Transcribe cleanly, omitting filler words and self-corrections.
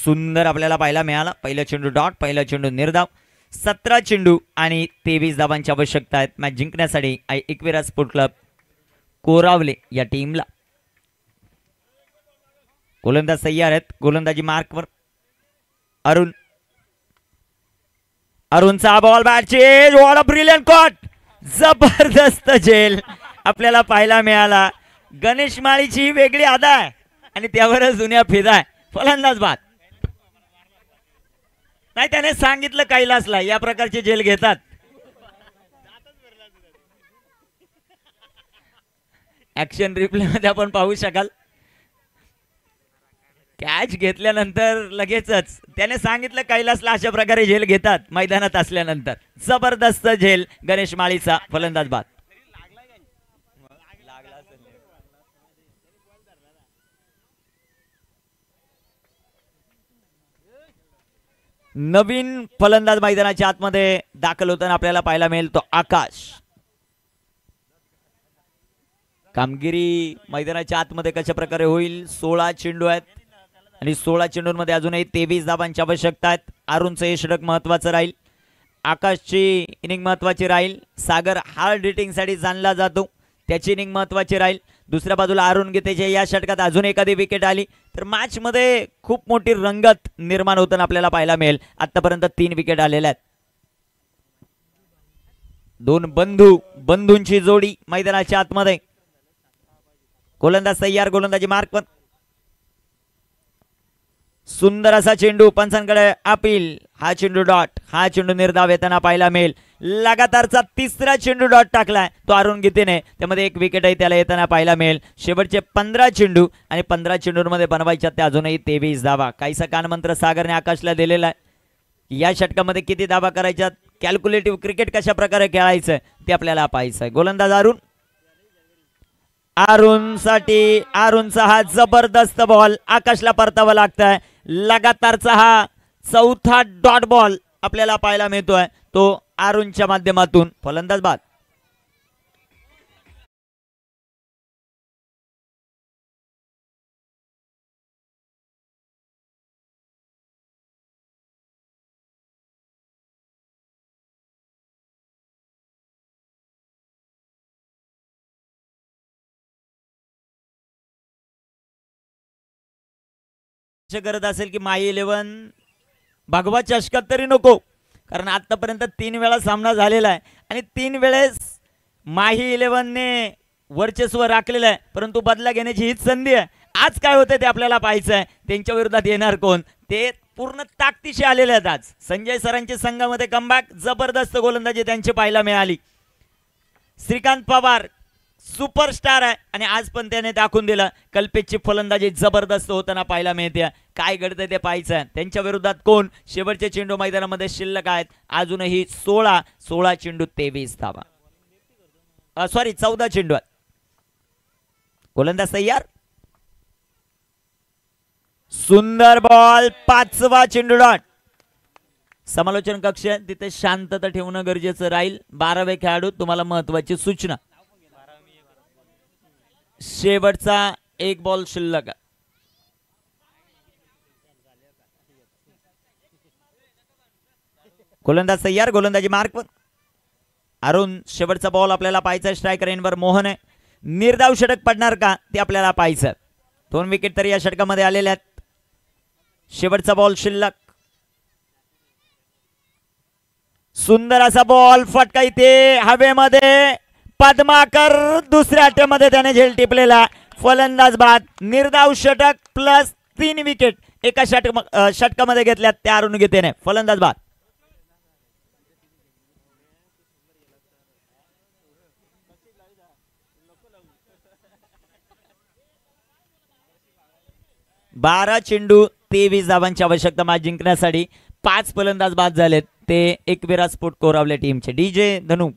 सुंदर आपल्याला पाहायला मिळाला. पहिला चेंडू डॉट, पहिला चेंडू निर्धाव. 17 चेंडू आणि 23 धावांची आवश्यकता आहे मॅच जिंकण्यासाठी एकविरा स्पोर्ट क्लब कोरावले या टीमला. गोलंदाज तयार आहेत. गोलंदाजी मार्कवर अरुण. अरुणचा ball bat change. What a brilliant caught. जबरदस्त झेल आपल्याला पाहायला मिळाला. गणेश माळीची वेगळी अदा आहे आणि त्यावरच जुन्या फिदा आहे. फलंदाज बाद. नाही त्याने सांगितलं कैलासला या प्रकारची झेल घेतात. ऍक्शन रिप्ले मध्ये आपण पाहू शकाल. कॅच घेतल्यानंतर लगेचच त्याने सांगितलं कैलासला अशा प्रकारे झेल घेतात मैदानात असल्यानंतर. जबरदस्त झेल गणेश माळीचा. फलंदाज बाद. नवीन फलंदाज मैदानाच्या आतमध्ये दाखल होताना आपल्याला पाहायला मिळेल तो आकाश. कामगिरी मैदानाच्या आतमध्ये कशा प्रकारे होईल. 16 चेंडू आहेत आणि 16 चेंडूंमध्ये अजूनही 23 धावांची आवश्यकता आहेत. अरुणचं हे षटक महत्वाचं राहील. आकाशची इनिंग महत्वाची राहील. सागर हार्ड हिटिंगसाठी जाणला जातो, त्याची इनिंग महत्वाची राहील. दुसऱ्या बाजूला अरुण गीतेच्या या षटकात अजून एखादी विकेट आली तर मॅच मध्ये खूप मोठी रंगत निर्माण होताना आपल्याला पाहायला मिळेल. आतापर्यंत 3 विकेट आलेल्या आहेत. दोन बंधूंची जोडी मैदानाच्या आतमध्ये. गोलंदाज तयार. गोलंदाजी मार्क. सुंदर असा चेंडू पंचांकडे अपील. हा चेंडू डॉट, हा चेंडू निर्धाव येताना पाहायला मिळेल. लगातारचा तिसरा चेंडू डॉट टाकलाय तो अरुण गीतेने. त्यामध्ये 1 विकेटही त्याला येताना पाहायला मिळेल. शेवटचे 15 चेंडू आणि 15 चेंडूंमध्ये बनवायच्या त्या अजूनही 23 धावा. काहीसा कानमंत्र सागरने आकाशला दिलेला आहे. या षटकामध्ये किती धावा करायच्यात, कॅल्क्युलेटिव्ह क्रिकेट कशा प्रकारे खेळायचं ते आपल्याला पाहायचं आहे. गोलंदाज अरुण. अरुणसाठी अरुणचा हा जबरदस्त बॉल आकाशला परतावा लागतोय. लगातारचा हा 4था डॉट बॉल आपल्याला पाहायला मिळतोय तो अरुणच्या माध्यमातून. फलंदाज बाद. करत असेल की माई 11 भगवा चषकात तरी नको, कारण आतापर्यंत 3 वेळा सामना झालेला आहे आणि 3 वेळेस माही 11 ने वर्चस्व राखलेलं आहे, परंतु बदला घेण्याची हीच संधी आहे. आज काय होते ते आपल्याला पाहायचं आहे. त्यांच्या विरोधात येणार कोण ते पूर्ण ताकदीशी आलेले आहेत. आज संजय सरांच्या संघामध्ये कमबॅक. जबरदस्त गोलंदाजी त्यांची पाहायला मिळाली. श्रीकांत पवार सुपरस्टार आहे आणि आज पण त्याने दाखवून दिलं. कल्पेशची फलंदाजी जबरदस्त होताना पाहायला मिळते. काय घडतंय ते पाहायचं आहे. त्यांच्या विरोधात कोण. शेवटचे चेंडू मैदानामध्ये शिल्लक आहेत. अजूनही 16 चेंडू 23 धावा. सॉरी 14 चेंडू आहेत. गोलंदाज तयार. सुंदर बॉल. 5वा चेंडू डॉट. समालोचन कक्ष तिथे शांतता ठेवणं गरजेचं राहील. 12वे खेळाडू तुम्हाला महत्वाची सूचना. शेवटचा 1 बॉल शिल्लक. गोलंदाज तयार. गोलंदाजी मार्कवर अरुण. शेवटचा बॉल आपल्याला पाहायचा. स्ट्रायकर एनवर मोहन आहे. निर्धाव षटक पडणार का ते आपल्याला पाहायचं. 2 विकेट तरी या षटकामध्ये आलेल्या आहेत. शेवटचा बॉल शिल्लक. सुंदर असा बॉल. फटका इथे हवेमध्ये. पद्माकर दुसऱ्या अट्ट्यामध्ये त्याने झेल टिपलेला. फलंदाज बाद. निर्धाव षटक प्लस 3 विकेट एका षटकामध्ये घेतल्यात त्या अरुण गीतेने. फलंदाज बाद. बारा चेंडू 23 धावांची आवश्यकता मॅच जिंकण्यासाठी. 5 फलंदाज बाद झालेत ते एकविरा स्पोर्ट कोरावले टीमचे. डीजे धनू.